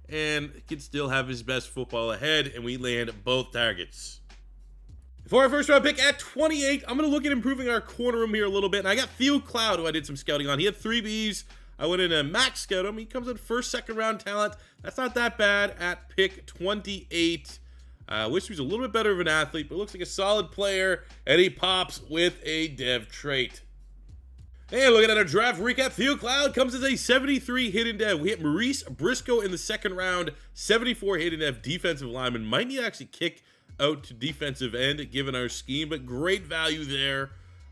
and can still have his best football ahead, and we land both targets. For our first round pick at 28, I'm going to look at improving our corner room here a little bit, and I got Theo Cloud, who I did some scouting on. He had 3 Bs. I went in a max scout him. He comes in first, second round talent. That's not that bad at pick 28. Wish he was a little bit better of an athlete, but looks like a solid player, and he pops with a dev trait. And looking at our draft recap, Theo Cloud comes as a 73 hidden dev. We hit Maurice Briscoe in the second round, 74 hidden dev defensive lineman. Might need to actually kick out to defensive end given our scheme, but great value there.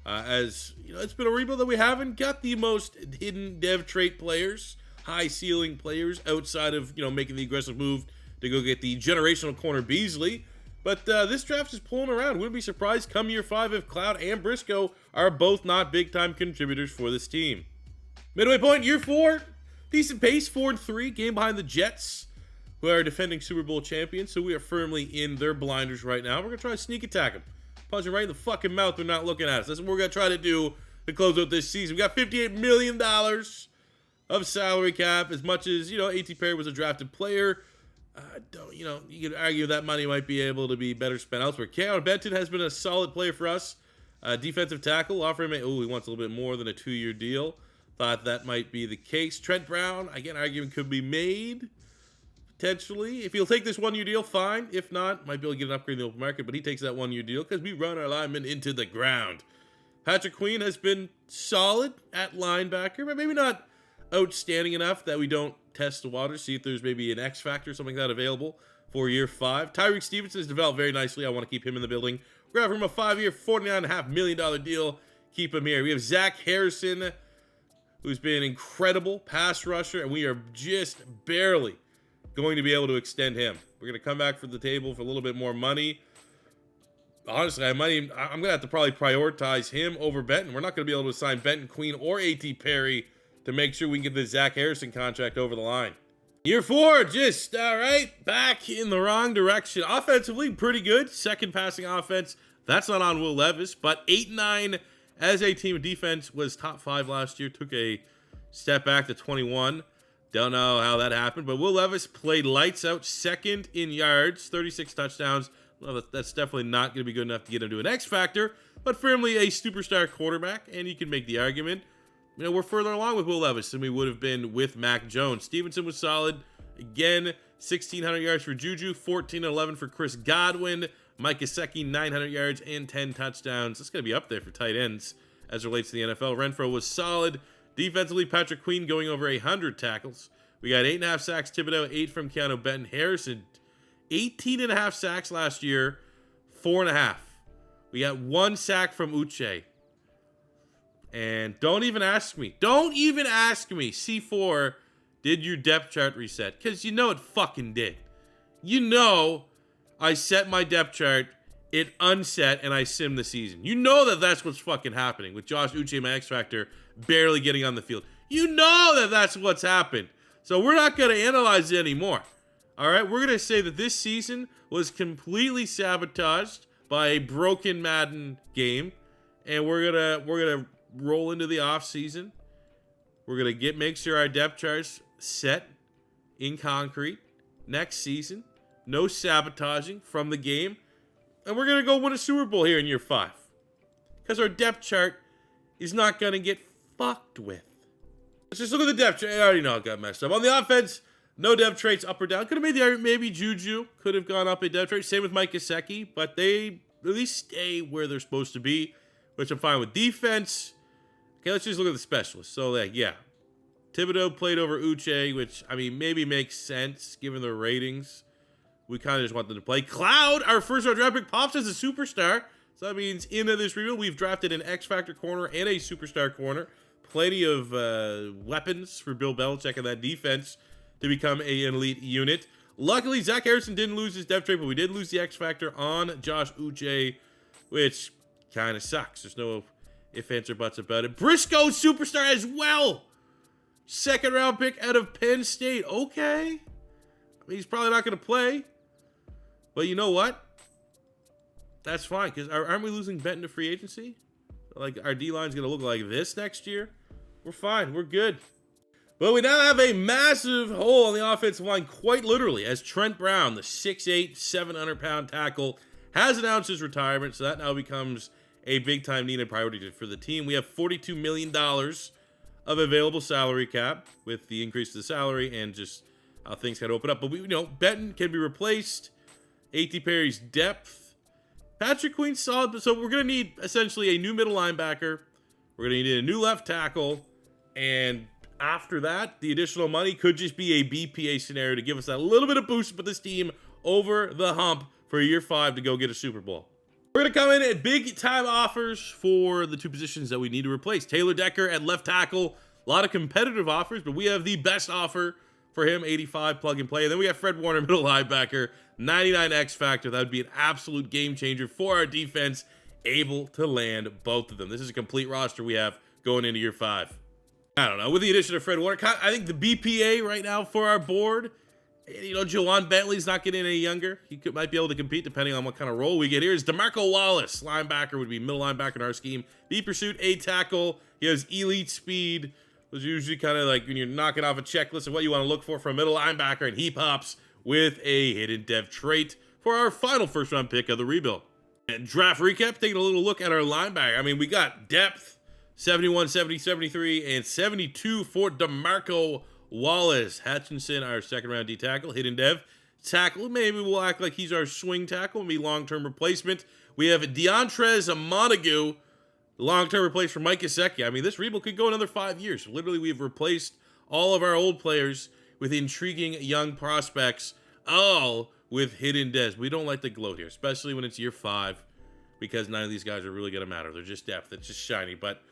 As it's been a rebuild that we haven't got the most hidden dev trait players, high ceiling players outside of making the aggressive move to go get the generational corner Beasley. But this draft is pulling around. Wouldn't be surprised come year 5 if Cloud and Briscoe are both not big time contributors for this team. Midway point, year 4, decent pace, 4-3, game behind the Jets, who are defending Super Bowl champions. So we are firmly in their blinders right now. We're gonna try to sneak attack them. Punch them right in the fucking mouth. They're not looking at us. That's what we're going to try to do to close out this season. We got $58 million of salary cap. As much as, A.T. Perry was a drafted player, you could argue that money might be able to be better spent elsewhere. Keon Benton has been a solid player for us. Defensive tackle, offering him, he wants a little bit more than a 2-year deal. Thought that might be the case. Trent Brown, again, argument could be made. Potentially. If he'll take this 1-year deal, fine. If not, might be able to get an upgrade in the open market, but he takes that 1-year deal because we run our linemen into the ground. Patrick Queen has been solid at linebacker, but maybe not outstanding enough that we don't test the water, see if there's maybe an X factor, something like that available for year 5. Tyreek Stevenson has developed very nicely. I want to keep him in the building. We're going to offer him a 5-year, $49.5 million deal. Keep him here. We have Zach Harrison, who's been an incredible pass rusher, and we are just barely going to be able to extend him. We're going to come back for the table for a little bit more money. Honestly, I'm going to have to probably prioritize him over Benton. We're not going to be able to sign Benton, Queen, or A.T. Perry to make sure we can get the Zach Harrison contract over the line. Year 4, just, back in the wrong direction. Offensively, pretty good. Second passing offense. That's not on Will Levis, but 8-9 as a team of defense was top 5 last year. Took a step back to 21. Don't know how that happened, but Will Levis played lights out, second in yards, 36 touchdowns. Well, that's definitely not going to be good enough to get him to an X factor, but firmly a superstar quarterback, and you can make the argument. We're further along with Will Levis than we would have been with Mac Jones. Stevenson was solid. Again, 1,600 yards for Juju, 14-11 for Chris Godwin. Mike Gesicki, 900 yards and 10 touchdowns. That's going to be up there for tight ends as it relates to the NFL. Renfro was solid. Defensively, Patrick Queen going over 100 tackles. We got 8.5 sacks, Thibodeau, 8 from Keanu Benton. Harrison, 18.5 sacks last year, 4.5. We got 1 sack from Uche. And don't even ask me, C4, did your depth chart reset? Because it fucking did. I set my depth chart it unset, and I sim the season. You know that that's what's fucking happening with Josh Uche, my X Factor, barely getting on the field. You know that that's what's happened. So we're not going to analyze it anymore. All right, we're going to say that this season was completely sabotaged by a broken Madden game, and we're gonna roll into the off season. We're gonna make sure our depth charts set in concrete next season. No sabotaging from the game, and we're gonna go win a Super Bowl here in year 5, because our depth chart is not gonna get fucked with. Let's just look at the depth chart. I already know it got messed up on the offense. No depth traits up or down. Could have made the argument maybe Juju could have gone up a depth trait. Same with Mike Gesicki, but they at least stay where they're supposed to be, which I'm fine with. Defense. Okay, let's just look at the specialists. So, yeah. Thibodeau played over Uche, which, I mean, maybe makes sense given their ratings. We kind of just want them to play. Cloud, our first-round draft pick, pops as a superstar. So that means in this rebuild, we've drafted an X-Factor corner and a superstar corner. Plenty of weapons for Bill Belichick and that defense to become an elite unit. Luckily, Zach Harrison didn't lose his depth trait, but we did lose the X Factor on Josh Uche, which kind of sucks. There's no ifs, ands, or buts about it. Briscoe, superstar as well. Second round pick out of Penn State. Okay. I mean, he's probably not going to play. But you know what? That's fine, because aren't we losing Benton to free agency? Like, our D-line's going to look like this next year? We're fine. We're good. But we now have a massive hole on the offensive line, quite literally, as Trent Brown, the 6'8", 700-pound tackle, has announced his retirement, so that now becomes a big-time needed priority for the team. We have $42 million of available salary cap with the increase to the salary and just how things got to open up. But, Benton can be replaced. A.T. Perry's depth. Patrick Queen's solid, so we're going to need, essentially, a new middle linebacker. We're going to need a new left tackle, and after that, the additional money could just be a BPA scenario to give us that little bit of boost to put this team over the hump for year 5 to go get a Super Bowl. We're going to come in at big-time offers for the 2 positions that we need to replace. Taylor Decker at left tackle. A lot of competitive offers, but we have the best offer for him, 85 plug and play. And then we have Fred Warner, middle linebacker, 99 X Factor. That would be an absolute game changer for our defense, able to land both of them. This is a complete roster we have going into year 5. I don't know. With the addition of Fred Warner, I think the BPA right now for our board, Jawan Bentley's not getting any younger. He might be able to compete depending on what kind of role we get here. Is DeMarco Wallace, linebacker, would be middle linebacker in our scheme. B pursuit, A tackle. He has elite speed. Those are usually kind of like when you're knocking off a checklist of what you want to look for a middle linebacker, and he pops with a hidden dev trait for our final first-round pick of the rebuild. And draft recap, taking a little look at our linebacker. I mean, we got depth. 71, 70, 73, and 72 for DeMarco Wallace. Hutchinson, our second-round D tackle. Hidden dev tackle. Maybe we'll act like he's our swing tackle. Maybe long-term replacement. We have Deontrez Montague, long-term replacement for Mike Gesicki. I mean, this rebuild could go another 5 years. Literally, we've replaced all of our old players with intriguing young prospects, all with hidden devs. We don't like the gloat here, especially when it's year 5, because none of these guys are really going to matter. They're just depth. It's just shiny, but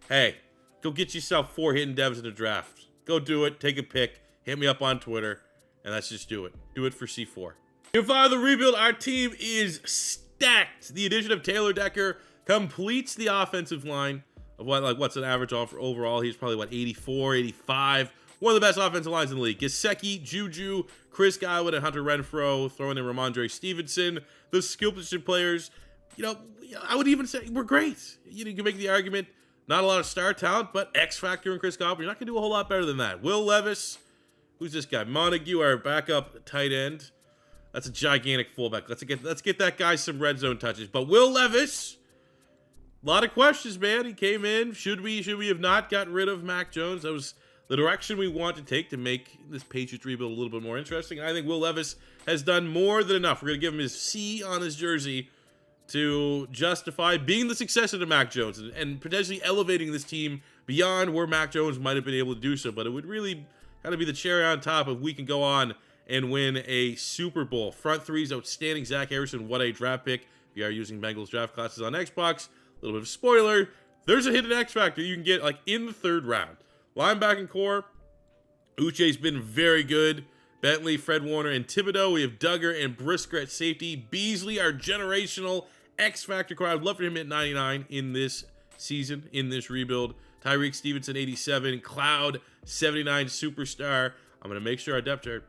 hey, go get yourself 4 hidden devs in the draft. Go do it. Take a pic. Hit me up on Twitter. And let's just do it. Do it for C4. Year 5 of the rebuild, our team is stacked. The addition of Taylor Decker completes the offensive line of what's an average offer overall. He's probably, 84, 85. One of the best offensive lines in the league. Gesicki, Juju, Chris Godwin, and Hunter Renfrow. Throwing in Ramondre Stevenson. The skill position players, I would even say we're great. You can make the argument, not a lot of star talent, but X Factor and Chris Godwin. You're not going to do a whole lot better than that. Will Levis, who's this guy? Montague, our backup tight end. That's a gigantic fullback. Let's get that guy some red zone touches. But Will Levis, a lot of questions, man. He came in. Should we have not got rid of Mac Jones? That was the direction we want to take to make this Patriots rebuild a little bit more interesting. And I think Will Levis has done more than enough. We're going to give him his C on his jersey to justify being the successor to Mac Jones and potentially elevating this team beyond where Mac Jones might have been able to do so. But it would really kind of be the cherry on top if we can go on and win a Super Bowl. Front three's outstanding. Zach Harrison, what a draft pick. If you are using Bengals draft classes on Xbox, a little bit of a spoiler, there's a hidden X Factor you can get in the 3rd round. Linebacking core, Uche's been very good. Bentley, Fred Warner, and Thibodeau. We have Duggar and Brisker at safety. Beasley, our generational X Factor card. I'd love for him at 99 in this season, in this rebuild. Tyreek Stevenson, 87. Cloud, 79 superstar. I'm going to make sure our depth chart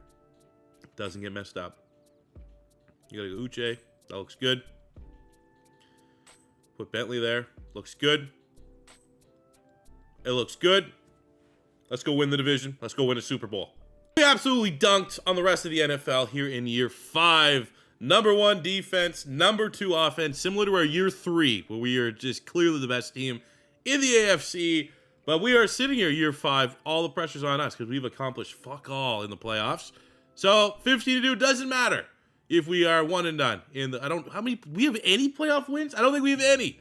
doesn't get messed up. You got to go Uche. That looks good. Put Bentley there. Looks good. It looks good. Let's go win the division. Let's go win a Super Bowl. We absolutely dunked on the rest of the NFL here in year 5. Number 1 defense, number 2 offense, similar to our year 3, where we are just clearly the best team in the AFC. But we are sitting here year 5. All the pressure's on us because we've accomplished fuck all in the playoffs. So 15-2 doesn't matter if we are 1 and done. We have any playoff wins? I don't think we have any.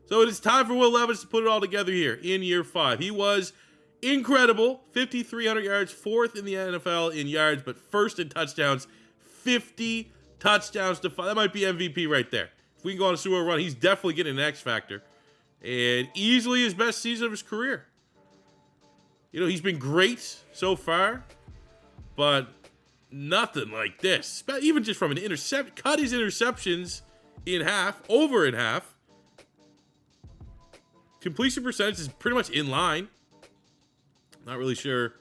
So it is time for Will Levis to put it all together here in year 5. He was incredible. 5,300 yards, 4th in the NFL in yards, but 1st in touchdowns. 50 touchdowns to 5. That might be MVP right there. If we can go on a Super Bowl run, he's definitely getting an X factor. And easily his best season of his career. You know, he's been great so far, but nothing like this. Even just from an intercept, cut his interceptions in half, over in half. Completion percentage is pretty much in line. Not really sure,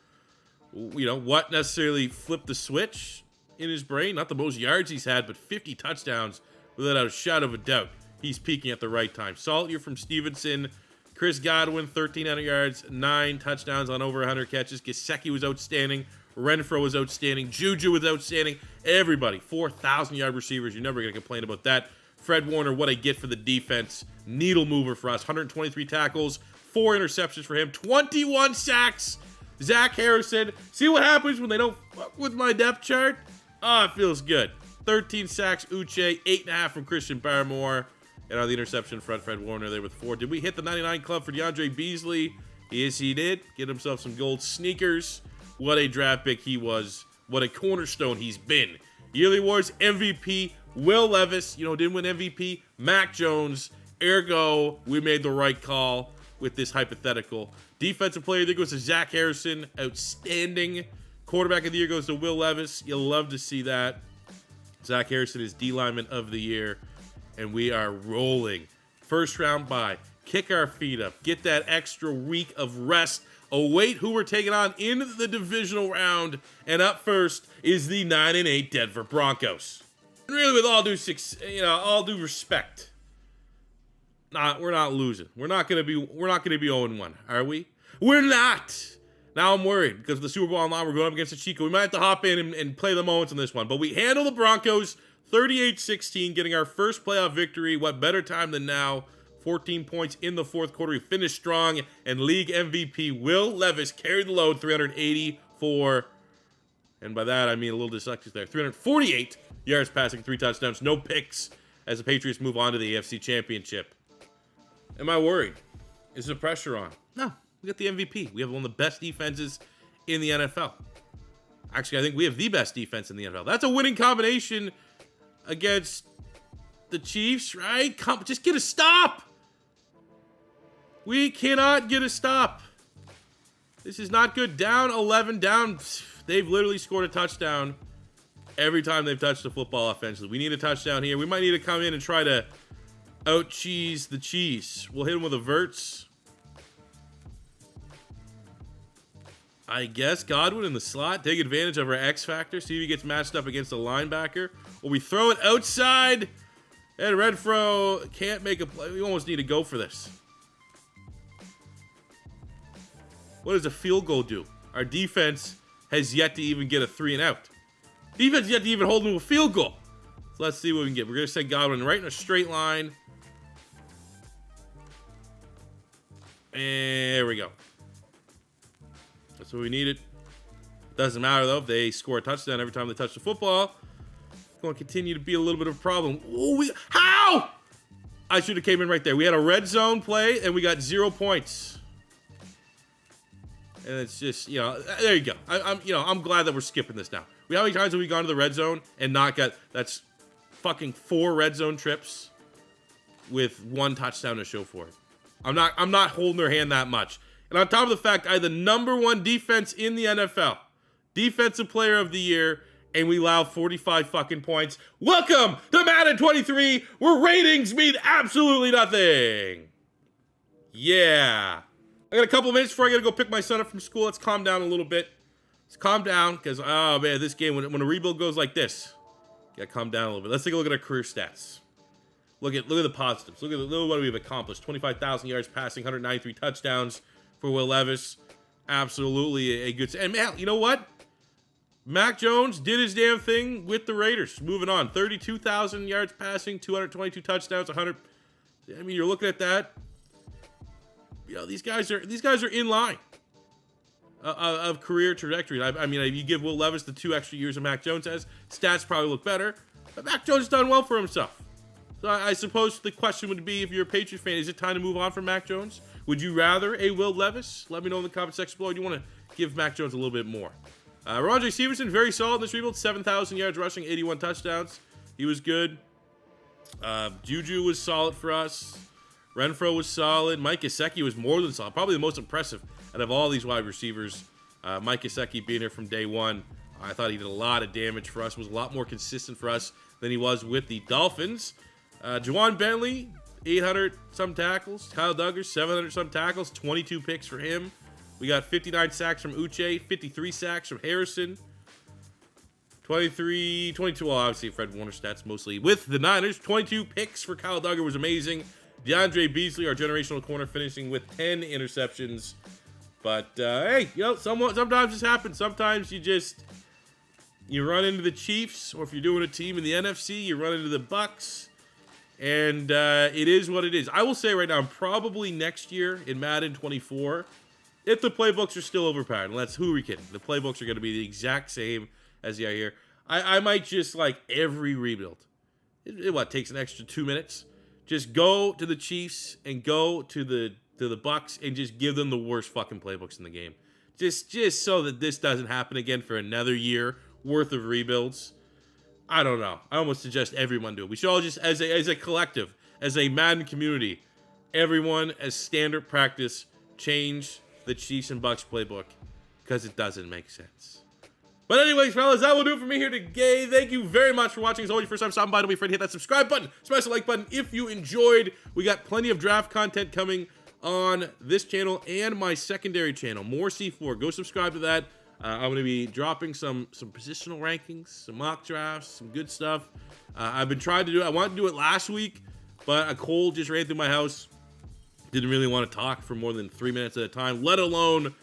you know, what necessarily flipped the switch in his brain. Not the most yards he's had, but 50 touchdowns without a shadow of a doubt. He's peaking at the right time. Solid year from Stevenson. Chris Godwin, 1,300 yards, 9 touchdowns on over 100 catches. Gesicki was outstanding. Renfro was outstanding. Juju was outstanding. Everybody, 4,000-yard receivers. You're never going to complain about that. Fred Warner, what I get for the defense. Needle mover for us. 123 tackles, 4 interceptions for him, 21 sacks. Zach Harrison. See what happens when they don't fuck with my depth chart? Ah, it feels good. 13 sacks, Uche. 8.5 from Christian Barmore. And on the interception front, Fred Warner there with 4. Did we hit the 99 club for DeAndre Beasley? Yes, he did. Get himself some gold sneakers. What a draft pick he was. What a cornerstone he's been. Yearly awards, MVP, Will Levis. You know, didn't win MVP. Mac Jones. Ergo, we made the right call with this hypothetical. Defensive player of the year goes to Zach Harrison. Outstanding. Quarterback of the year goes to Will Levis. You'll love to see that. Zach Harrison is D-lineman of the year. And we are rolling. First round bye. Kick our feet up. Get that extra week of rest. Await who we're taking on in the divisional round. And up first is the 9-8 Denver Broncos. And really, with all due respect, we're not losing. We're not gonna be 0-1, are we? We're not. Now I'm worried because of the Super Bowl online. We're going up against the Chico. We might have to hop in and play the moments on this one. But we handle the Broncos 38-16, getting our first playoff victory. What better time than now? 14 points in the 4th quarter. We finished strong, and league MVP Will Levis carried the load, 384. And by that, I mean a little dyslexia there. 348 yards passing, 3 touchdowns, no picks as the Patriots move on to the AFC Championship. Am I worried? Is the pressure on? No. We got the MVP. We have one of the best defenses in the NFL. Actually, I think we have the best defense in the NFL. That's a winning combination against the Chiefs, right? Just get a stop. We cannot get a stop. This is not good. Down 11, down. They've literally scored a touchdown every time they've touched the football offensively. We need a touchdown here. We might need to come in and try to out-cheese the cheese. We'll hit him with a verts. I guess Godwin in the slot. Take advantage of our X factor. See if he gets matched up against a linebacker. Or we throw it outside. And Renfro can't make a play. We almost need to go for this. What does a field goal do? Our defense has yet to even get a 3 and out. Defense yet to even hold him to a field goal. So let's see what we can get. We're going to send Godwin right in a straight line. And there we go. That's what we needed. Doesn't matter, though, if they score a touchdown every time they touch the football. It's going to continue to be a little bit of a problem. Ooh, how? I should have came in right there. We had a red zone play, and we got 0 points. And it's just, there you go. I'm glad that we're skipping this now. How many times have we gone to the red zone and not got, that's fucking 4 red zone trips with 1 touchdown to show for it. I'm not holding their hand that much. And on top of the fact, I had the #1 defense in the NFL. Defensive player of the year. and we allow 45 fucking points. Welcome to Madden 23, where ratings mean absolutely nothing. Yeah. I got a couple minutes before I gotta go pick my son up from school. Let's calm down a little bit. Let's calm down, because, oh man, this game, when a rebuild goes like this, you gotta calm down a little bit. Let's take a look at our career stats. Look at the positives. Look at what we've accomplished. 25,000 yards passing, 193 touchdowns for Will Levis. Absolutely a good... And man, you know what? Mac Jones did his damn thing with the Raiders. Moving on. 32,000 yards passing, 222 touchdowns, 100... I mean, you're looking at that. You know, these guys are in line of career trajectory. I mean, you give Will Levis the 2 extra years of Mac Jones has, stats probably look better. But Mac Jones has done well for himself. So I suppose the question would be, if you're a Patriots fan, is it time to move on from Mac Jones? Would you rather a Will Levis? Let me know in the comment section below. Or do you want to give Mac Jones a little bit more? Rondre Stevenson, very solid in this rebuild. 7,000 yards rushing, 81 touchdowns. He was good. Juju was solid for us. Renfro was solid. Mike Gesicki was more than solid. Probably the most impressive out of all these wide receivers. Mike Gesicki being here from day one. I thought he did a lot of damage for us. Was a lot more consistent for us than he was with the Dolphins. Juwan Bentley, 800 some tackles. Kyle Duggar, 700 some tackles. 22 picks for him. We got 59 sacks from Uche, 53 sacks from Harrison. 22, well, obviously Fred Warner stats mostly with the Niners. 22 picks for Kyle Duggar was amazing. DeAndre Beasley, our generational corner, finishing with 10 interceptions. But, hey, you know, sometimes this happens. Sometimes you run into the Chiefs, or if you're doing a team in the NFC, you run into the Bucks. And it is what it is. I will say right now, probably next year in Madden 24, if the playbooks are still overpowered, and who are we kidding? The playbooks are going to be the exact same as they are here. I might just, like, every rebuild, it takes an extra 2 minutes? Just go to the Chiefs and go to the Bucks and just give them the worst fucking playbooks in the game. Just so that this doesn't happen again for another year worth of rebuilds. I don't know. I almost suggest everyone do it. We should all just, as a collective, as a Madden community, everyone, as standard practice, change the Chiefs and Bucks playbook, because it doesn't make sense. But anyways, fellas, that will do it for me here today. Thank you very much for watching. As always, first time stopping by, don't be afraid to hit that subscribe button, smash the like button if you enjoyed. We got plenty of draft content coming on this channel and my secondary channel, more C4. Go subscribe to that. I'm going to be dropping some positional rankings, some mock drafts, some good stuff. I've been trying to do it. I wanted to do it last week, but a cold just ran through my house. Didn't really want to talk for more than 3 minutes at a time, let alone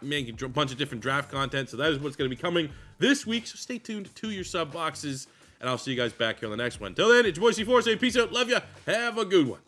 making a bunch of different draft content. So that is what's going to be coming this week. So stay tuned to your sub boxes, and I'll see you guys back here on the next one. Till then, it's your boy C4 saying peace out. Love ya. Have a good one.